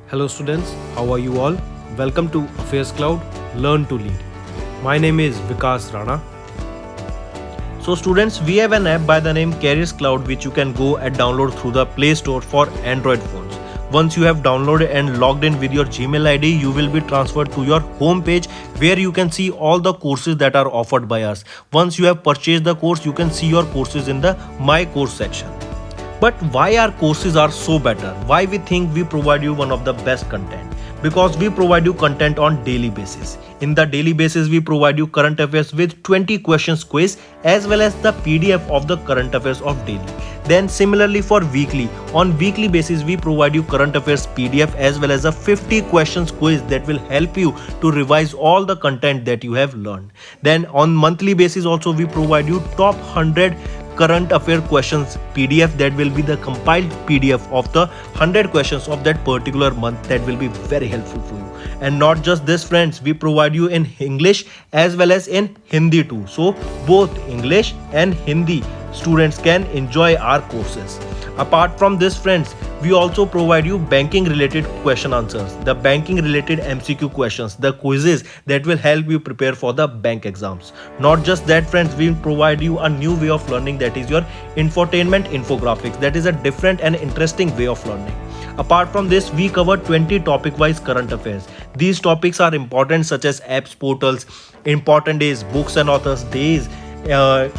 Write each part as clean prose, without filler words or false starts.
Hello students, how are you all? Welcome to Affairscloud, Learn to Lead. My name is Vikas Rana. So students, we have an app by the name Cloud which you can go and download through the Play Store for Android phones. Once you have downloaded and logged in with your Gmail ID, you will be transferred to your home page where you can see all the courses that are offered by us. Once you have purchased the course, you can see your courses in the My Course section. But why our courses are so better? Why we think we provide you one of the best content? Because we provide you content on daily basis. In the daily basis, we provide you current affairs with 20 questions quiz as well as the PDF of the current affairs of daily. Then similarly for weekly, on weekly basis we provide you current affairs PDF as well as a 50 questions quiz that will help you to revise all the content that you have learned. Then on monthly basis also we provide you top 100 current affair questions PDF that will be the compiled PDF of the 100 questions of that particular month that will be very helpful for you. And not just this friends, we provide you in English as well as in Hindi too. So both English and Hindi students can enjoy our courses. Apart from this friends, we also provide you banking related question answers, the banking related MCQ questions, the quizzes that will help you prepare for the bank exams. Not just that friends, we provide you a new way of learning, that is your infotainment infographics. That is a different and interesting way of learning. Apart from this, we cover 20 topic wise current affairs. These topics are important such as apps, portals, important days, books and authors days,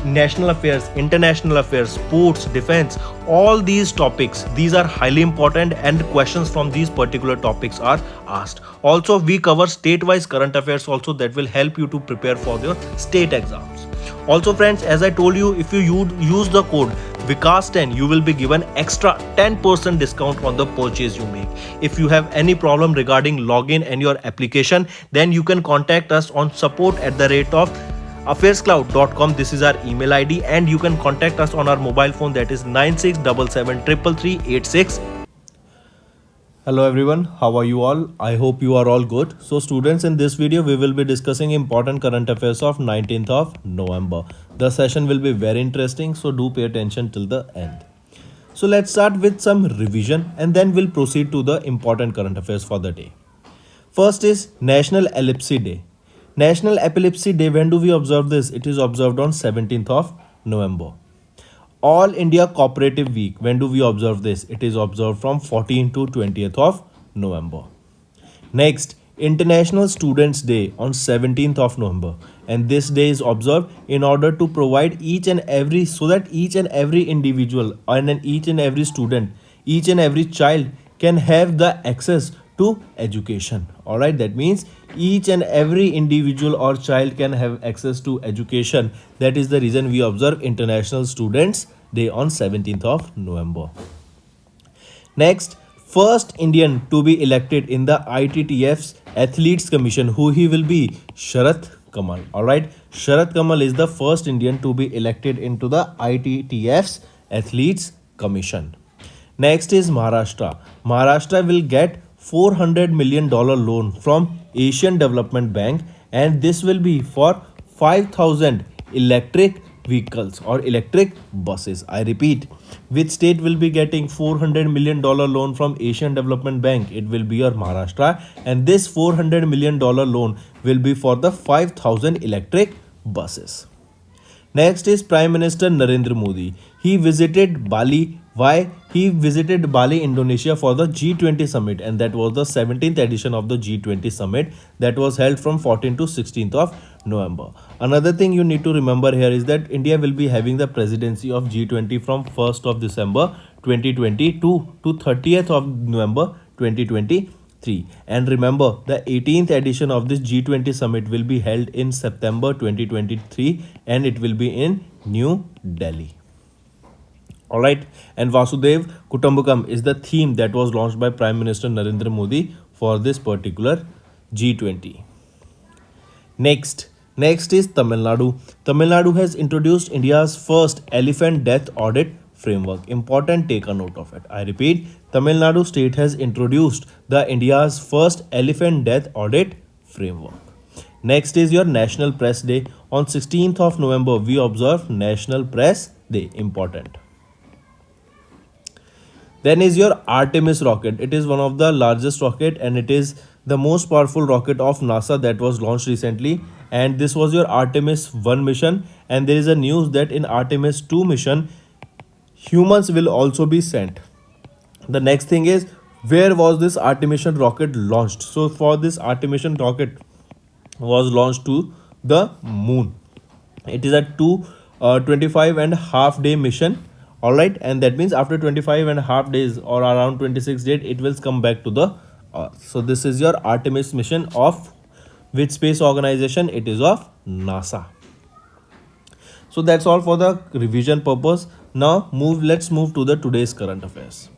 national affairs, international affairs, sports, defense, all these topics, these are highly important and questions from these particular topics are asked. Also we cover state-wise current affairs also that will help you to prepare for your state exams. Also friends, as I told you, if you use the code Vikas10, you will be given extra 10% discount on the purchase you make. If you have any problem regarding login and your application, then you can contact us on support@of Affairscloud.com. This is our email ID and you can contact us on our mobile phone, that is 9677333386. Hello everyone, how are you all? I hope you are all good. So students, in this video we will be discussing important current affairs of 19th of November. The session will be very interesting, so do pay attention till the end. So let's start with some revision and then we'll proceed to the important current affairs for the day. First is National Epilepsy Day. National Epilepsy Day, when do we observe this? It is observed on 17th of November. All India Cooperative Week, when do we observe this? It is observed from 14th to 20th of November. Next, International Students Day on 17th of November. And this day is observed in order to provide each and every, so that each and every individual and each and every student, each and every child can have the access to education. All right, that means each and every individual or child can have access to education. That is the reason we observe International Students Day on 17th of November. Next, first Indian to be elected in the ITTF's Athletes Commission. Who he will be? Sharat Kamal. All right, Sharat Kamal is the first Indian to be elected into the ITTF's Athletes Commission. Next is Maharashtra. Maharashtra will get $400 million loan from Asian Development Bank, and this will be for 5,000 electric vehicles or electric buses. I repeat, which state will be getting $400 million loan from Asian Development Bank? It will be your Maharashtra, and this $400 million loan will be for the 5,000 electric buses. Next is Prime Minister Narendra Modi. He visited Bali. Why? He visited Bali, Indonesia for the G20 summit, and that was the 17th edition of the G20 summit that was held from 14th to 16th of November. Another thing you need to remember here is that India will be having the presidency of G20 from 1st of December 2022 to 30th of November 2023. And remember, the 18th edition of this G20 summit will be held in September 2023 and it will be in New Delhi. Alright, and Vasudev Kutumbakam is the theme that was launched by Prime Minister Narendra Modi for this particular G20. Next is Tamil Nadu. Tamil Nadu has introduced India's first elephant death audit framework. Important, take a note of it. I repeat, Tamil Nadu state has introduced the India's first elephant death audit framework. Next is your National Press Day. On 16th of November, we observe National Press Day. Important. Then is your Artemis rocket. It is one of the largest rocket and it is the most powerful rocket of NASA that was launched recently. And this was your Artemis 1 mission. And there is a news that in Artemis 2 mission, humans will also be sent. The next thing is, where was this Artemission rocket launched? So for this Artemission rocket was launched to the moon. It is a 25 and a half day mission. All right, and that means after 25 and a half days or around 26 days it will come back to the earth. So this is your Artemis mission of which space organization? It is of NASA. So that's all for the revision purpose. Now let's move to the today's current affairs.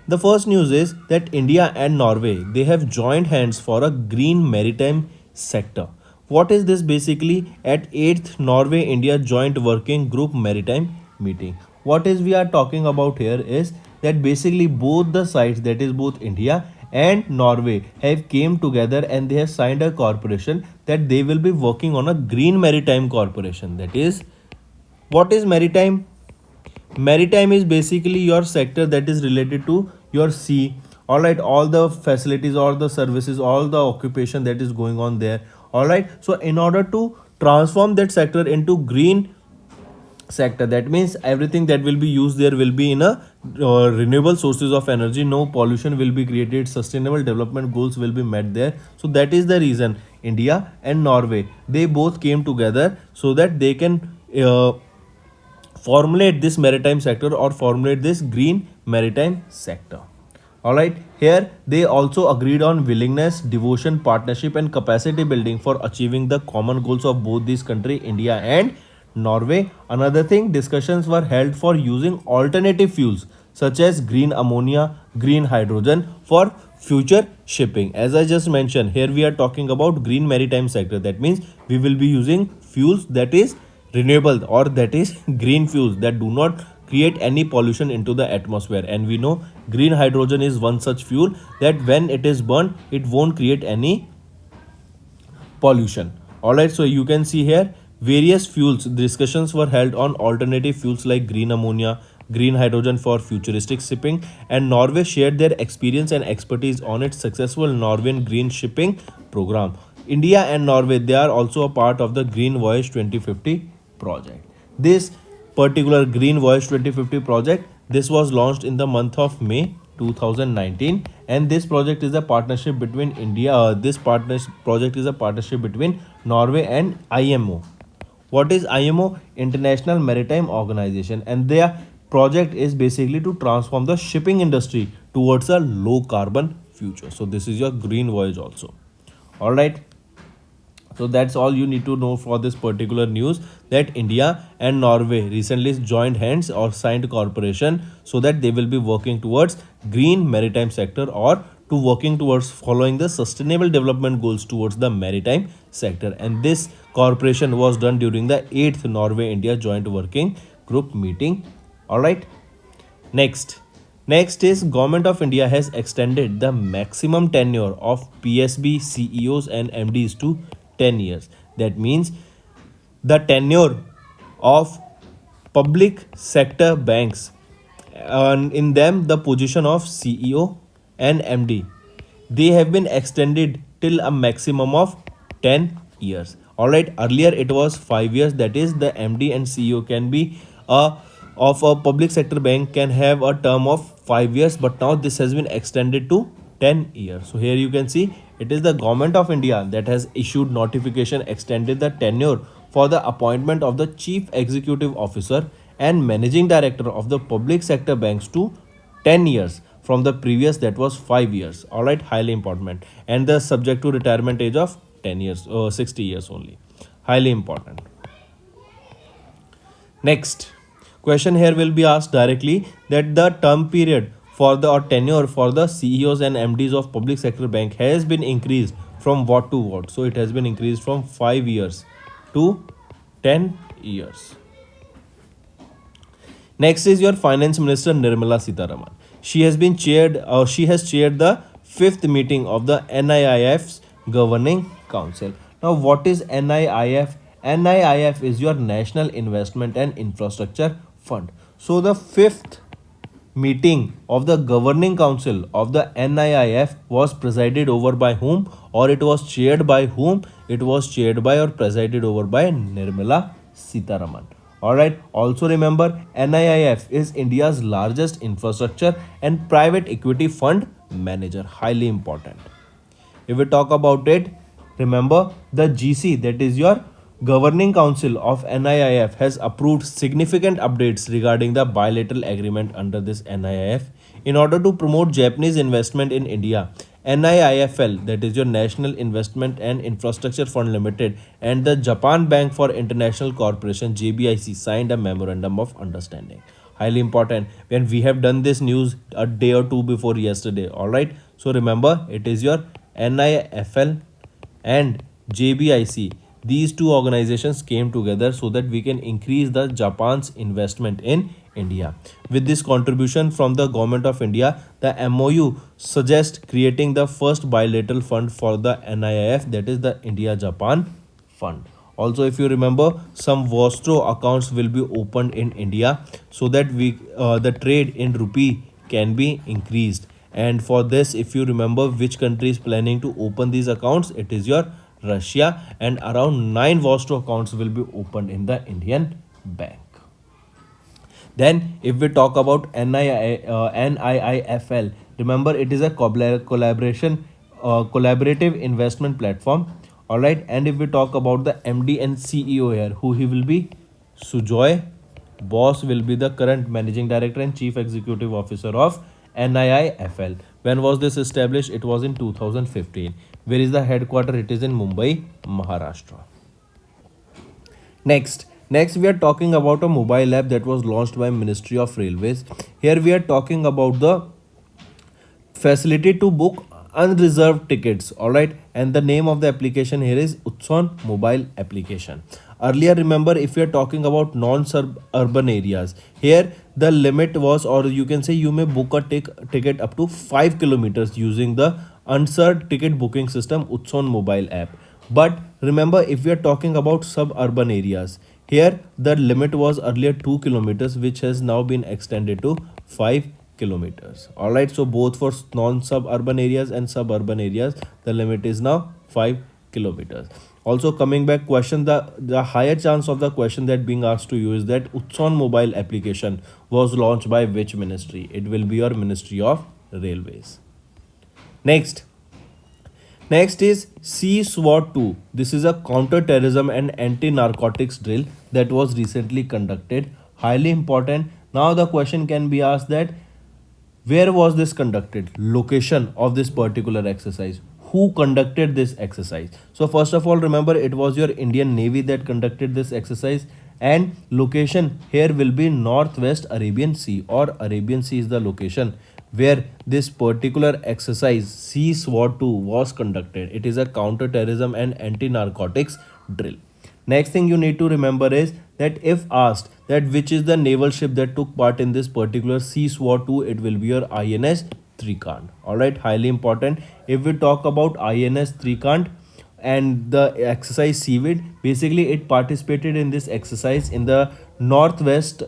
The first news is that India and Norway, they have joined hands for a green maritime sector. What is this basically? At 8th Norway India joint working group maritime meeting. What is we are talking about here is that basically both the sides, that is both India and Norway, have came together and they have signed a corporation that they will be working on a green maritime corporation. That is, what is maritime? Maritime is basically your sector that is related to your sea. All right, all the facilities, all the services, all the occupation that is going on there. All right, so in order to transform that sector into green sector, that means everything that will be used there will be in a renewable sources of energy, no pollution will be created, sustainable development goals will be met there. So that is the reason India and Norway, they both came together so that they can formulate this maritime sector or formulate this green maritime sector. All right, here they also agreed on willingness, devotion, partnership and capacity building for achieving the common goals of both these countries, India and Norway. Another thing, discussions were held for using alternative fuels such as green ammonia, green hydrogen for future shipping. As I just mentioned, here we are talking about green maritime sector. That means we will be using fuels that is renewable or that is green fuels that do not create any pollution into the atmosphere. And we know green hydrogen is one such fuel that when it is burned, it won't create any pollution. All right, so you can see here various fuels. Discussions were held on alternative fuels like green ammonia, green hydrogen for futuristic shipping, and Norway shared their experience and expertise on its successful Norwegian green shipping program. India and Norway, they are also a part of the Green Voyage 2050 project. This particular Green Voyage 2050 project, this was launched in the month of May 2019, and this project is a partnership between project is a partnership between Norway and IMO. What is IMO? International Maritime Organization, and their project is basically to transform the shipping industry towards a low carbon future. So this is your green voyage also. All right, so that's all you need to know for this particular news, that India and Norway recently joined hands or signed cooperation so that they will be working towards green maritime sector or to working towards following the sustainable development goals towards the maritime sector. And this cooperation was done during the 8th Norway India joint working group meeting. All right. Next is Government of India has extended the maximum tenure of PSB CEOs and MDs to 10 years. That means the tenure of public sector banks, and in them the position of CEO and MD, they have been extended till a maximum of 10 years. All right, earlier it was 5 years, that is the MD and CEO can be of a public sector bank can have a term of 5 years, but now this has been extended to 10 years. So here you can see it is the Government of India that has issued notification extended the tenure for the appointment of the Chief Executive Officer and Managing Director of the public sector banks to 10 years from the previous that was 5 years. All right, highly important. And the subject to retirement age of 10 years or 60 years only. Highly important. Next question here will be asked directly that the term period for the or tenure for the CEOs and MDs of public sector bank has been increased from what to what. So it has been increased from 5 years to 10 years. Next is your Finance Minister Nirmala Sitharaman. She has chaired the 5th meeting of the NIIF's Governing Council. Now what is NIIF? NIIF is your National Investment and Infrastructure Fund. So the 5th meeting of the governing council of the NIIF was presided over by whom, or it was chaired by whom? It was chaired by or presided over by Nirmala Sitaraman. Alright, also remember NIIF is India's largest infrastructure and private equity fund manager. Highly important. If we talk about it, remember the GC, that is your governing council of NIIF, has approved significant updates regarding the bilateral agreement under this NIIF in order to promote Japanese investment in India. NIIFL, that is your National Investment and Infrastructure Fund Limited, and the Japan Bank for International Corporation JBIC signed a memorandum of understanding. Highly important, when we have done this news a day or two before yesterday. All right, so remember it is your NIFL and JBIC. These two organizations came together so that we can increase the Japan's investment in India. With this contribution from the government of India, the MOU suggests creating the first bilateral fund for the NIIF, that is the India Japan Fund. Also, if you remember, some Vostro accounts will be opened in India so that the trade in rupee can be increased. And for this, if you remember which country is planning to open these accounts, it is your Russia, and around 9 Vostro accounts will be opened in the Indian bank. Then, if we talk about NIIFL, remember it is a collaborative investment platform. All right, and if we talk about the MD and CEO here, who he will be? Sujoy Boss will be the current managing director and chief executive officer of NIIFL. When was this established? It was in 2015. Where is the headquarter? It is in Mumbai, Maharashtra. Next we are talking about a mobile app that was launched by Ministry of Railways. Here we are talking about the facility to book unreserved tickets. All right, and the name of the application here is Utson mobile application. Earlier, remember, if you are talking about non-urban areas, here the limit was, or you can say you may book a ticket up to 5 kilometers using the unserved ticket booking system Utson mobile app. But remember, if we are talking about suburban areas, here the limit was earlier 2 kilometers, which has now been extended to 5 kilometers. All right, so both for non-suburban areas and suburban areas, the limit is now 5 kilometers. Also, coming back question, the higher chance of the question that being asked to you is that Utson mobile application was launched by which ministry? It will be your Ministry of Railways. Next is SWAT 2. This is a counter-terrorism and anti-narcotics drill that was recently conducted. Highly important. Now the question can be asked that where was this conducted? Location of this particular exercise. Who conducted this exercise? So first of all, remember it was your Indian Navy that conducted this exercise, and location here will be Northwest Arabian Sea, or Arabian Sea is the location where this particular exercise SWAT 2 was conducted. It is a counter-terrorism and anti-narcotics drill. Next thing you need to remember is that if asked that which is the naval ship that took part in this particular SWAT 2, it will be your INS Trikant. Alright, highly important. If we talk about INS Trikant and the exercise Seaweed, basically it participated in this exercise in the Northwest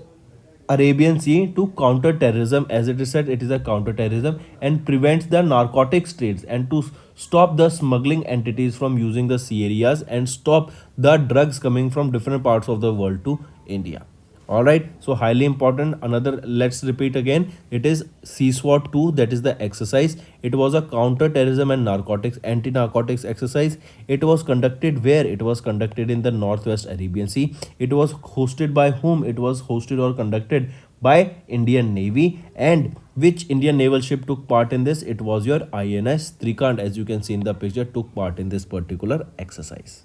Arabian Sea to counter terrorism. As it is said, it is a counter terrorism and prevents the narcotics trades and to stop the smuggling entities from using the sea areas and stop the drugs coming from different parts of the world to India. All right, so highly important. Another, let's repeat again, it is SWAT 2, that is the exercise. It was a counter terrorism and narcotics anti-narcotics exercise. It was conducted where? It was conducted in the Northwest Arabian Sea. It was hosted by whom? It was hosted or conducted by Indian Navy. And which Indian naval ship took part in this? It was your INS Trikant, as you can see in the picture, took part in this particular exercise.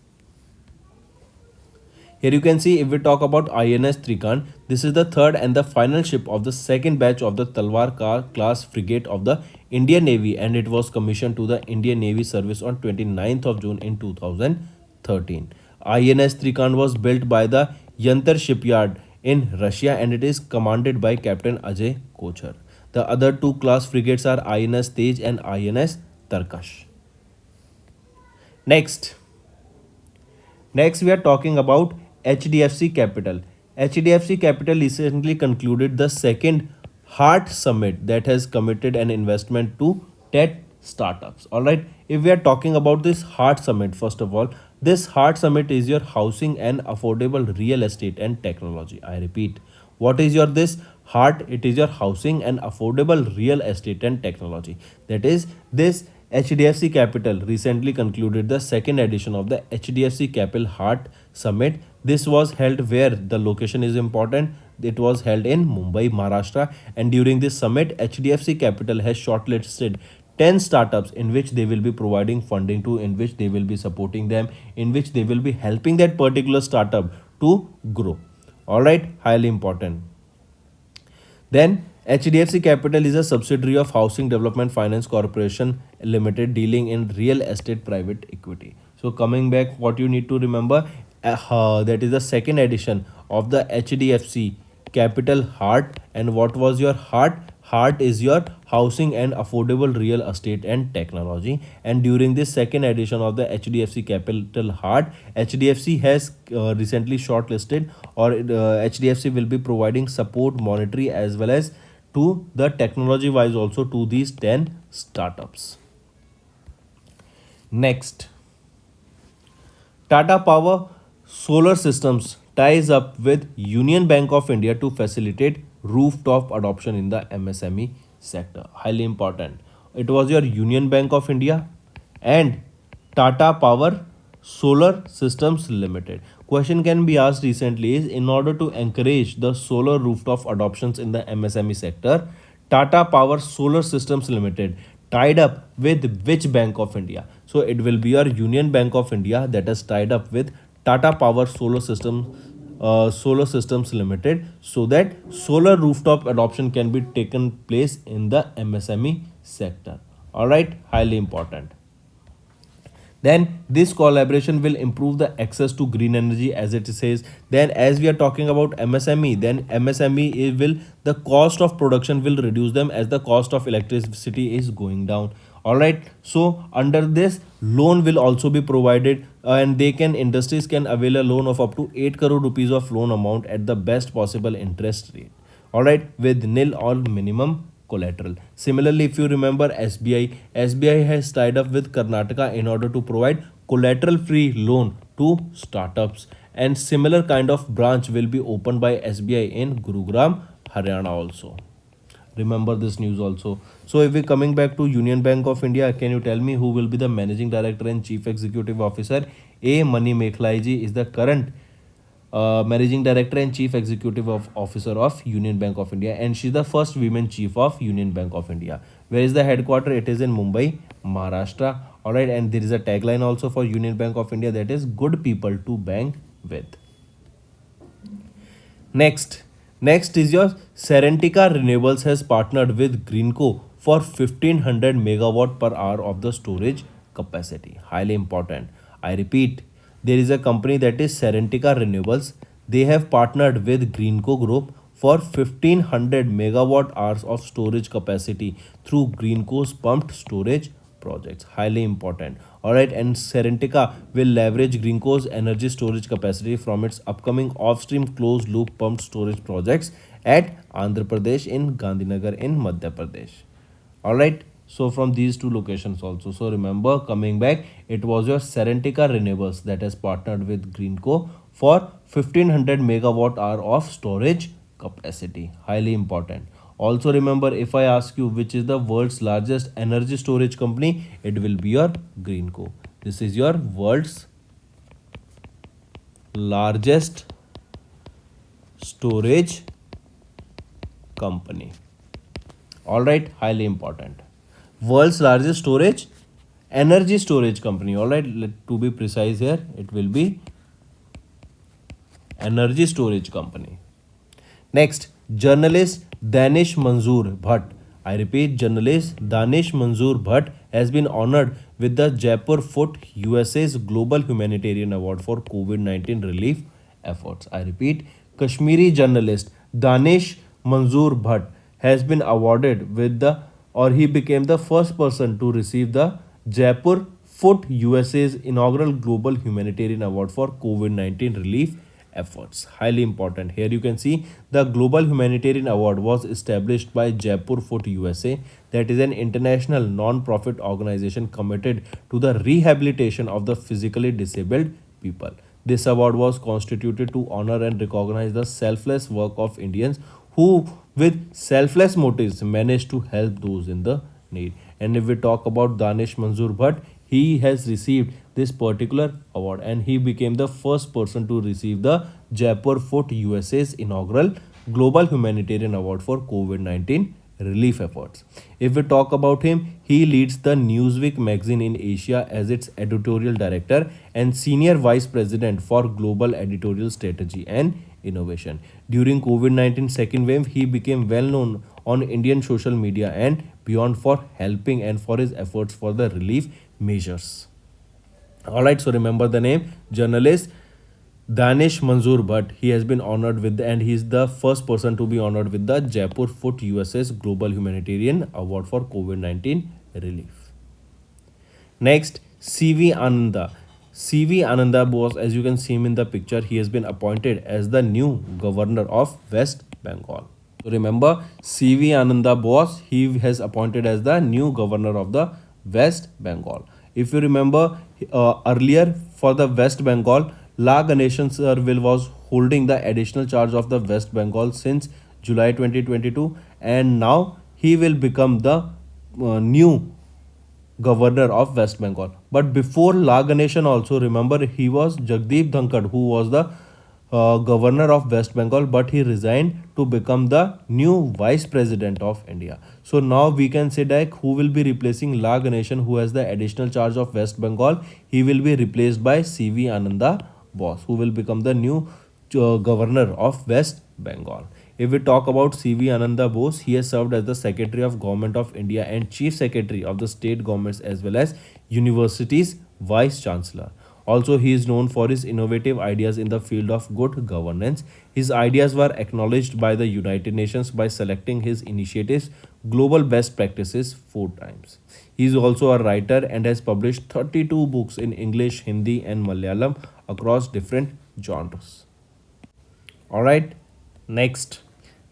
Here you can see, if we talk about INS Trikant, this is the third and the final ship of the second batch of the Talwar class frigate of the Indian Navy, and it was commissioned to the Indian Navy service on 29th of June in 2013. INS Trikant was built by the Yantar shipyard in Russia and it is commanded by Captain Ajay Kochar. The other two class frigates are INS Tej and INS Tarkash. Next we are talking about HDFC Capital. HDFC Capital recently concluded the second Heart Summit that has committed an investment to tech startups. All right. If we are talking about this Heart Summit, first of all, this Heart Summit is your housing and affordable real estate and technology. I repeat, what is your this Heart? It is your housing and affordable real estate and technology. That is this HDFC Capital recently concluded the second edition of the HDFC Capital Heart Summit. This was held where the location is important. It was held in Mumbai, Maharashtra, and during this summit, HDFC Capital has shortlisted 10 startups in which they will be providing funding to, in which they will be supporting them, in which they will be helping that particular startup to grow. All right, highly important. Then HDFC Capital is a subsidiary of Housing Development Finance Corporation Limited dealing in real estate private equity. So coming back, what you need to remember, that is the second edition of the HDFC Capital Heart. And what was your heart? Heart is your housing and affordable real estate and technology. And during this second edition of the HDFC Capital Heart, HDFC has recently shortlisted, or HDFC will be providing support monetary as well as to the technology wise also to these 10 startups. Next, Tata Power Solar Systems ties up with Union Bank of India to facilitate rooftop adoption in the MSME sector. Highly important. It was your Union Bank of India and Tata Power Solar Systems Limited. Question can be asked recently is, in order to encourage the solar rooftop adoptions in the MSME sector, Tata Power Solar Systems Limited tied up with which Bank of India? So it will be your Union Bank of India that has tied up with Tata Power Solar Systems Limited, so that solar rooftop adoption can be taken place in the MSME sector. All right, highly important. Then this collaboration will improve the access to green energy, as it says. Then as we are talking about MSME, then MSME will, the cost of production will reduce them as the cost of electricity is going down. All right, so under this loan will also be provided, and they can, industries can avail a loan of up to 8 crore rupees of loan amount at the best possible interest rate. All right, with nil or minimum collateral. Similarly, if you remember SBI has tied up with Karnataka in order to provide collateral free loan to startups, and similar kind of branch will be opened by SBI in Gurugram, Haryana also. Remember this news also. So if we're coming back to Union Bank of India, can you tell me who will be the managing director and chief executive officer? A. Mani Mekhlaiji is the current managing director and chief executive officer of Union Bank of India, and she's the first women chief of Union Bank of India. Where is the headquarter? It is in Mumbai, Maharashtra. All right, and there is a tagline also for Union Bank of India, that is good people to bank with. Next is your Serentica Renewables has partnered with Greenco for 1500 megawatt per hour of the storage capacity. Highly important. I repeat, there is a company that is Serentica Renewables. They have partnered with Greenco Group for 1500 megawatt hours of storage capacity through Greenco's pumped storage projects. Highly important. All right, and Serentica will leverage Greenco's energy storage capacity from its upcoming off-stream closed loop pumped storage projects at Andhra Pradesh in Gandhinagar in Madhya Pradesh. All right, so from these two locations also. So remember, coming back, it was your Serentica Renewables that has partnered with Greenco for 1500 megawatt hour of storage capacity. Highly important. Also remember, if I ask you which is the world's largest energy storage company, it will be your Greenco. This is your world's largest storage company. All right, highly important. World's largest storage, energy storage company. All right, to be precise here, it will be energy storage company. Next, journalist Danish Manzoor Bhatt. I repeat, journalist Danish Manzoor Bhatt has been honored with the Jaipur Foot USA's Global Humanitarian Award for COVID-19 relief efforts. I repeat, Kashmiri journalist Danish Manzoor Bhatt has been awarded with the, or he became the first person to receive the Jaipur Foot USA's inaugural Global Humanitarian Award for COVID-19 relief efforts. Highly important. Here you can see the Global Humanitarian Award was established by Jaipur Foot USA, that is an international non-profit organization committed to the rehabilitation of the physically disabled people. This award was constituted to honor and recognize the selfless work of Indians who, with selfless motives, managed to help those in the need. And if we talk about Danish Manzoor Bhatt, he has received this particular award and he became the first person to receive the Jaipur Foot USA's inaugural Global Humanitarian Award for COVID-19 relief efforts. If we talk about him, he leads the Newsweek magazine in Asia as its editorial director and senior vice president for global editorial strategy and innovation. During COVID-19 second wave, he became well known on Indian social media and beyond for helping and for his efforts for the relief measures. All right, so remember the name journalist Danish Manzoor Bhatt. He has been honored with, and he is the first person to be honored with the Jaipur Foot USA's Global Humanitarian Award for COVID-19 relief. Next, CV Ananda. CV Ananda was, as you can see him in the picture, he has been appointed as the new governor of West Bengal. So remember, CV Ananda Bose, he has appointed as the new governor of the West Bengal. If you remember earlier for the West Bengal, La Ganeshan sir will was holding the additional charge of the West Bengal since July 2022, and now he will become the new governor of West Bengal. But before La Ganeshan also, remember, he was Jagdeep Dhankad who was the governor of West Bengal, but he resigned to become the new vice president of India. So now we can say that who will be replacing La Ganeshan, who has the additional charge of West Bengal. He will be replaced by CV Ananda Bose, who will become the new governor of West Bengal. If we talk about CV Ananda Bose, he has served as the Secretary of Government of India and Chief Secretary of the state governments as well as universities Vice Chancellor. Also, he is known for his innovative ideas in the field of good governance. His ideas were acknowledged by the United Nations by selecting his initiatives Global Best Practices 4 times. He is also a writer and has published 32 books in English, Hindi, and Malayalam across different genres. Alright, next.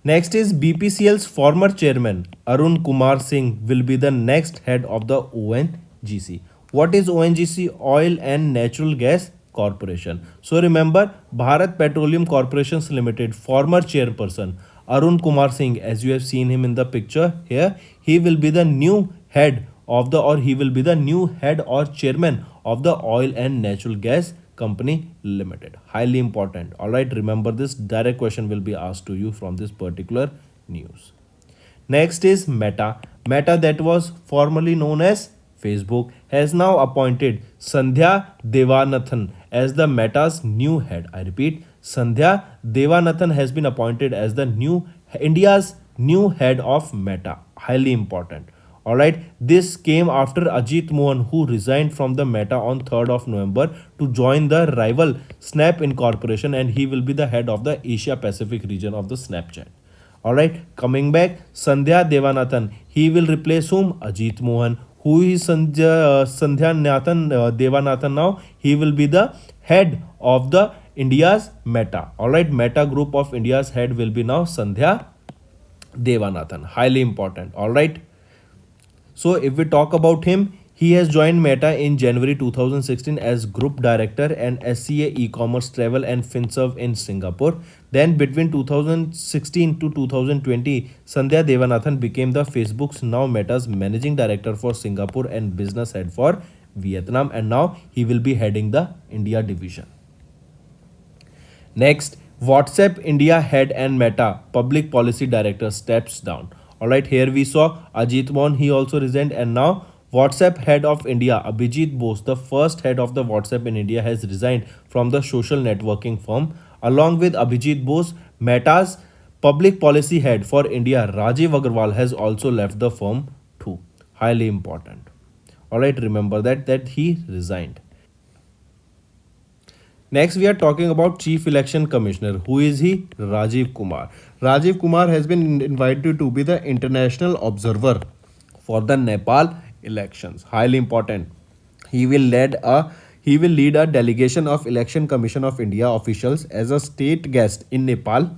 Next is BPCL's former chairman Arun Kumar Singh will be the next head of the ONGC. What is ONGC? Oil and Natural Gas Corporation. So remember, Bharat Petroleum Corporations Limited former chairperson Arun Kumar Singh, as you have seen him in the picture here, he will be the new head of the, or he will be the new head or chairman of the Oil and Natural Gas Company Limited. Highly important. All right, remember this. Direct question will be asked to you from this particular news. Next is Meta. Meta, that was formerly known as Facebook, has now appointed Sandhya Devanathan as the Meta's new head. I repeat, Sandhya Devanathan has been appointed as the new India's new head of Meta. Highly important. Alright, this came after Ajit Mohan, who resigned from the Meta on 3rd of November to join the rival Snap Incorporation, and he will be the head of the Asia Pacific region of the Snapchat. Alright, coming back, Sandhya Devanathan, he will replace whom? Ajit Mohan. Who is Sandhya Devanathan now? He will be the head of the India's Meta. Alright, Meta Group of India's head will be now Sandhya Devanathan. Highly important. Alright. So if we talk about him, he has joined Meta in January 2016 as Group Director and SCA E-Commerce Travel and FinServe in Singapore. Then between 2016 to 2020, Sandhya Devanathan became the Facebook's, now Meta's, Managing Director for Singapore and Business Head for Vietnam, and now he will be heading the India division. Next, WhatsApp India Head and Meta Public Policy Director steps down. Alright, here we saw Ajit Mohan, he also resigned, and now WhatsApp head of India Abhijit Bose, the first head of the WhatsApp in India, has resigned from the social networking firm. Along with Abhijit Bose, Meta's public policy head for India Rajiv Agarwal has also left the firm too. Highly important. Alright, remember that he resigned. Next, we are talking about Chief Election Commissioner. Who is he? Rajiv Kumar. Rajiv Kumar has been invited to be the international observer for the Nepal elections. Highly important. He will lead a He will lead a delegation of Election Commission of India officials as a state guest in Nepal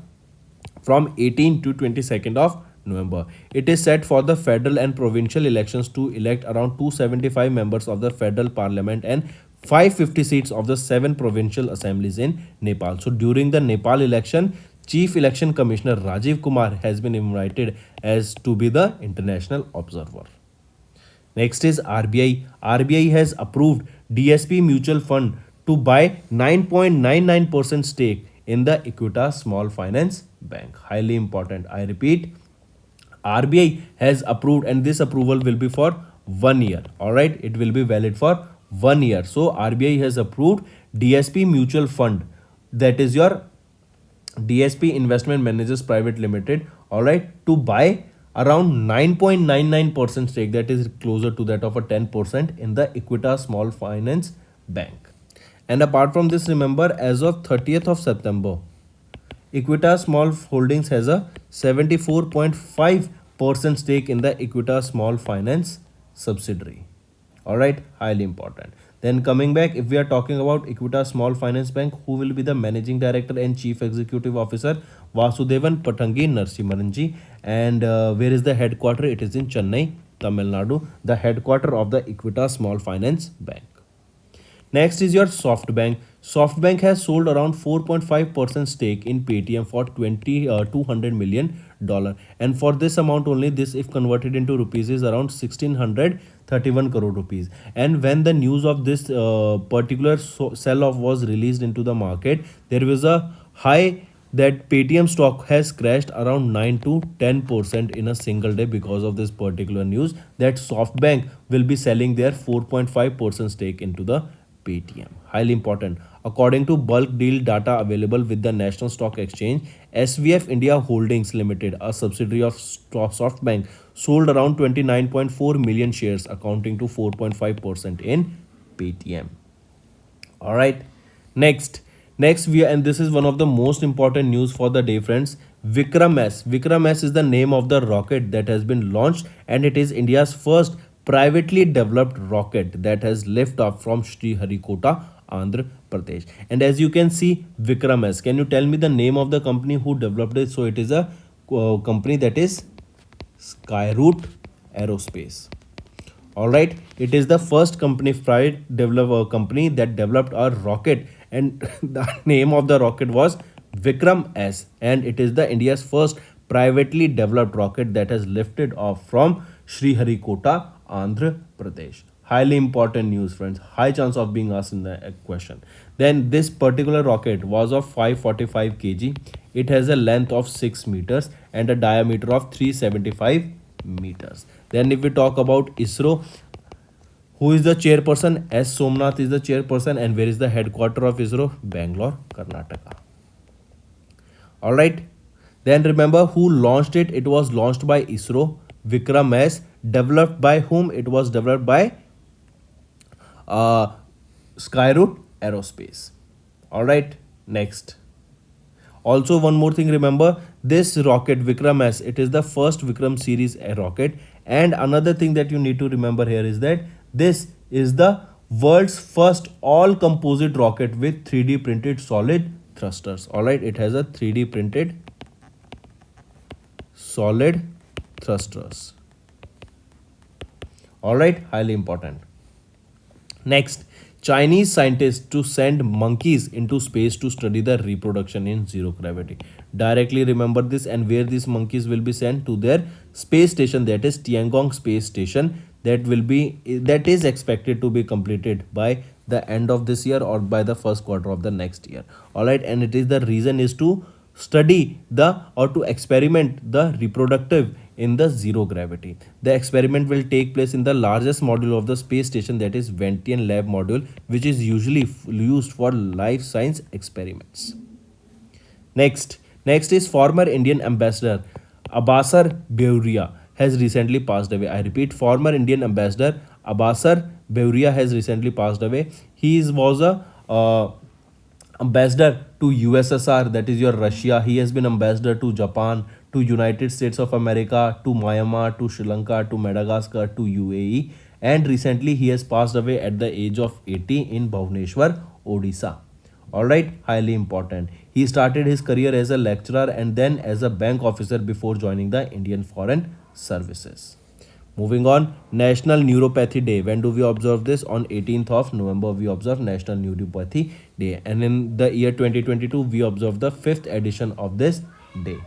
from 18 to 22nd of November. It is set for the federal and provincial elections to elect around 275 members of the federal parliament and 550 seats of the 7 provincial assemblies in Nepal. So during the Nepal election, Chief Election Commissioner Rajiv Kumar has been invited as to be the international observer. Next is RBI. RBI has approved DSP Mutual Fund to buy 9.99% stake in the Equitas Small Finance Bank. Highly important. I repeat, RBI has approved, and this approval will be for 1 year. All right, it will be valid for 1 year. So RBI has approved DSP Mutual Fund, that is your DSP Investment Managers Private Limited, all right, to buy around 9.99% stake, that is closer to that of a 10% in the Equitas Small Finance Bank. And apart from this, remember, as of 30th of September, Equitas Small Holdings has a 74.5% stake in the Equitas Small Finance subsidiary. All right, highly important. Then coming back, if we are talking about Equitas Small Finance Bank, who will be the managing director and chief executive officer? Vasudevan Pattangi Narsimaranji. And where is the headquarter? It is in Chennai, Tamil Nadu, the headquarter of the Equitas Small Finance Bank. Next is your SoftBank. SoftBank has sold around 4.5% stake in Paytm for $200 million. And for this amount only, this if converted into rupees is around 1631 crore rupees. And when the news of this particular sell-off was released into the market, there was a high that Paytm stock has crashed around 9 to 10% in a single day because of this particular news that SoftBank will be selling their 4.5% stake into the Paytm. Highly important. According to bulk deal data available with the National Stock Exchange, SVF India Holdings Limited, a subsidiary of SoftBank, sold around 29.4 million shares, accounting to 4.5% in Paytm. All right. Next we and this is one of the most important news for the day, friends. Vikram S. Vikram S is the name of the rocket that has been launched, and it is India's first privately developed rocket that has lifted off from Sriharikota, Andhra Pradesh. And as you can see, Vikram S. Can you tell me the name of the company who developed it? So it is a company that is Skyroot Aerospace. All right, it is the first company, private developer company that developed a rocket, and the name of the rocket was Vikram S, and it is the India's first privately developed rocket that has lifted off from Sriharikota, Andhra Pradesh. Highly important news, friends. High chance of being asked in the question. Then this particular rocket was of 545 kg. It has a length of 6 meters and a diameter of 375 meters. Then if we talk about ISRO, who is the chairperson? S. Somnath is the chairperson, and where is the headquarter of ISRO? Bangalore, Karnataka. All right. Then remember who launched it? It was launched by ISRO. Vikram S. Developed by whom? It was developed by Skyroot Aerospace. All right. Next. Also, one more thing, remember this rocket Vikram S, it is the first Vikram series rocket. And another thing that you need to remember here is that this is the world's first all composite rocket with 3D printed solid thrusters. All right, it has a 3D printed solid thrusters. All right, highly important. Next, Chinese scientists to send monkeys into space to study the reproduction in zero gravity. Directly remember this, and where these monkeys will be sent to their space station, that is Tiangong space station, that is expected to be completed by the end of this year or by the first quarter of the next year. All right, and it is the reason is to study to experiment the reproductive in the zero gravity. The experiment will take place in the largest module of the space station, that is Ventian Lab module, which is usually used for life science experiments. Next is former Indian ambassador Abasar Beuria has recently passed away. I repeat, former Indian ambassador Abasar Beuria has recently passed away. He was a ambassador to USSR, that is your Russia. He has been ambassador to Japan, to United States of America, to Myanmar, to Sri Lanka, to Madagascar, to UAE, and recently he has passed away at the age of 80 in Bhubaneswar, Odisha. All right, highly important. He started his career as a lecturer and then as a bank officer before joining the Indian Foreign Services. Moving on, National Neuropathy Day. When do we observe this? On 18th of November, we observe National Neuropathy Day. And in the year 2022, we observe the 5th edition of this day.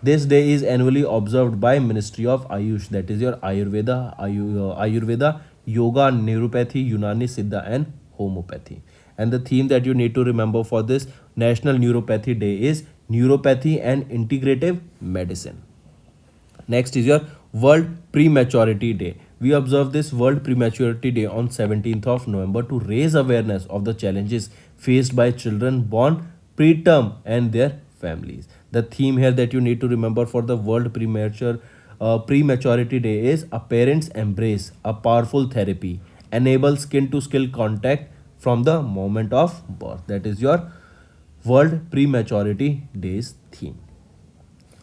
This day is annually observed by Ministry of Ayush, that is your Ayurveda, Yoga, Neuropathy, Unani, Siddha and Homeopathy. And the theme that you need to remember for this National Neuropathy Day is Neuropathy and Integrative Medicine. Next is your World Prematurity Day. We observe this World Prematurity Day on 17th of November to raise awareness of the challenges faced by children born preterm and their families. The theme here that you need to remember for the World Prematurity Day is a parent's embrace, a powerful therapy, enable skin to skin contact from the moment of birth. That is your World Prematurity Day's theme.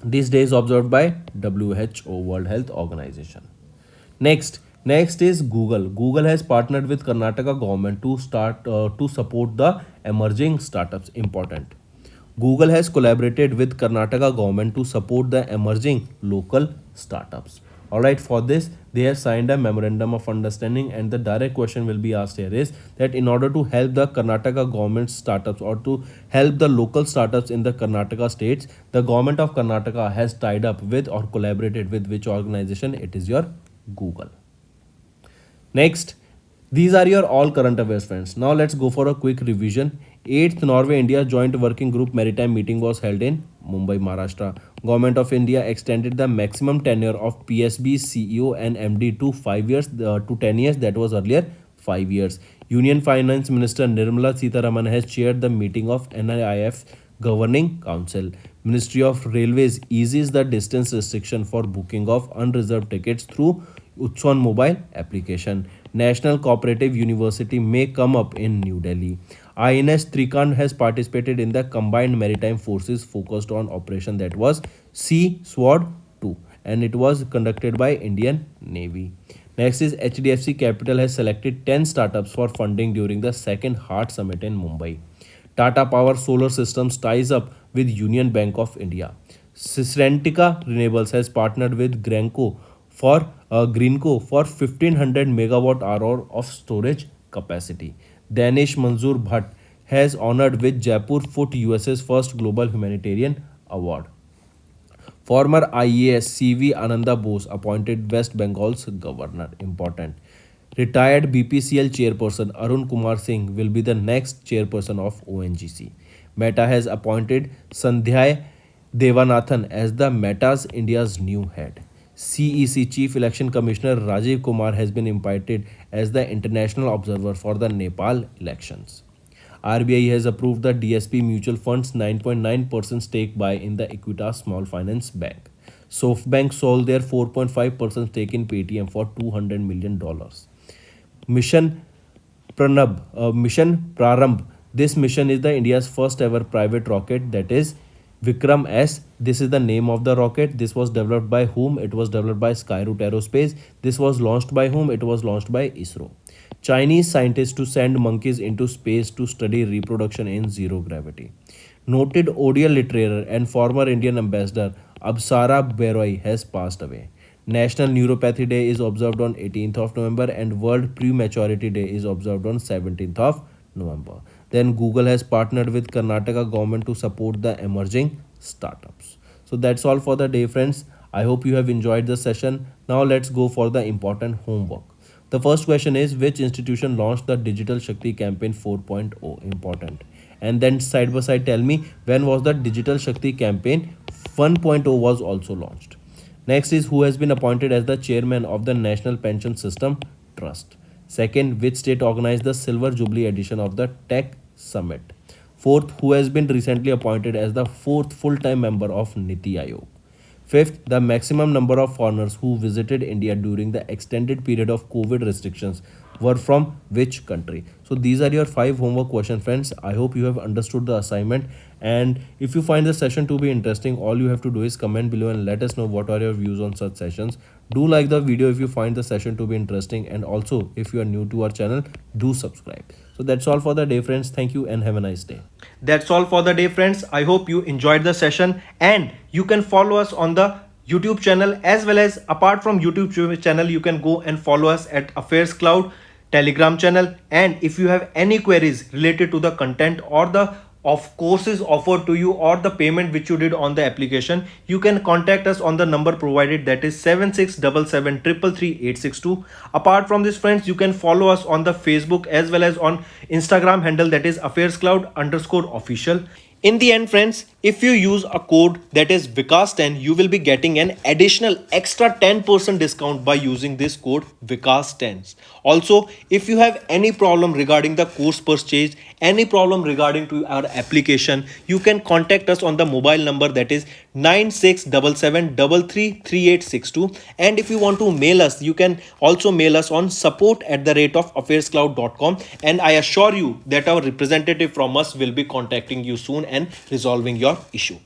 This day is observed by WHO, World Health Organization. Next is Google. Google has partnered with Karnataka government to support the emerging startups. Important. Google has collaborated with Karnataka government to support the emerging local startups. Alright, for this, they have signed a memorandum of understanding, and the direct question will be asked here is that in order to help the Karnataka government startups or to help the local startups in the Karnataka states, the government of Karnataka has tied up with or collaborated with which organization? It is your Google. Next, these are your all current affairs, friends. Now let's go for a quick revision. 8th Norway-India Joint Working Group Maritime Meeting was held in Mumbai, Maharashtra. Government of India extended the maximum tenure of PSB CEO and MD to 5 years to 10 years. That was earlier 5 years. Union Finance Minister Nirmala Sitharaman has chaired the meeting of NIIF Governing Council. Ministry of Railways eases the distance restriction for booking of unreserved tickets through Utson mobile application. National Cooperative University may come up in New Delhi. INS Trikand has participated in the Combined Maritime Forces focused on operation that was Sea Sword 2, and it was conducted by Indian Navy. Next is HDFC Capital has selected 10 startups for funding during the second Heart Summit in Mumbai. Tata Power Solar Systems ties up with Union Bank of India. Srentica Renewables has partnered with Greenco for 1500 megawatt hour of storage capacity. Danish Manzoor Bhatt has honored with Jaipur Foot USA's first Global Humanitarian Award. Former IAS CV Ananda Bose appointed West Bengal's governor. Important. Retired BPCL chairperson Arun Kumar Singh will be the next chairperson of ONGC. Meta has appointed Sandhya Devanathan as the Meta's India's new head. CEC Chief Election Commissioner Rajiv Kumar has been appointed as the international observer for the Nepal elections. RBI has approved the DSP Mutual Fund's 9.9% stake buy in the Equitas Small Finance Bank. SoftBank sold their 4.5% stake in Paytm for $200 million. Mission Prarambh. This mission is the India's first ever private rocket, that is Vikram S. This is the name of the rocket. This was developed by whom? It was developed by Skyroot Aerospace. This was launched by whom? It was launched by ISRO. Chinese scientists to send monkeys into space to study reproduction in zero gravity. Noted ODL literator and former Indian ambassador Absara Beroi has passed away. National Neuropathy Day is observed on 18th of November and World Prematurity Day is observed on 17th of November. Then Google has partnered with Karnataka government to support the emerging startups. So that's all for the day, friends. I hope you have enjoyed the session. Now let's go for the important homework. The first question is, which institution launched the Digital Shakti Campaign 4.0? Important. And then side by side tell me when was the Digital Shakti Campaign 1.0 was also launched. Next is, who has been appointed as the chairman of the National Pension System Trust. Second, which state organized the Silver Jubilee edition of the Tech Summit. Fourth, who has been recently appointed as the fourth full-time member of Niti Aayog. Fifth, the maximum number of foreigners who visited India during the extended period of COVID restrictions were from which country. So these are your 5 homework question, friends. I hope you have understood the assignment, and if you find the session to be interesting, all you have to do is comment below and let us know what are your views on such sessions. Do like the video if you find the session to be interesting, and also if you are new to our channel, do subscribe. So that's all for the day, friends. Thank you and have a nice day. That's all for the day, friends. I hope you enjoyed the session, and you can follow us on the YouTube channel, as well as apart from YouTube channel, you can go and follow us at Affairscloud Telegram channel. And if you have any queries related to the content or the of courses offered to you or the payment which you did on the application, you can contact us on the number provided, that is 7677333862. Apart from this, friends, you can follow us on the Facebook as well as on Instagram handle, that is Affairscloud_official. In the end, friends, if you use a code that is Vikas10, you will be getting an additional extra 10% discount by using this code Vikas10. Also, if you have any problem regarding the course purchase, any problem regarding to our application, you can contact us on the mobile number, that is 9677333862. And if you want to mail us, you can also mail us on support@affairscloud.com, and I assure you that our representative from us will be contacting you soon and resolving your issue.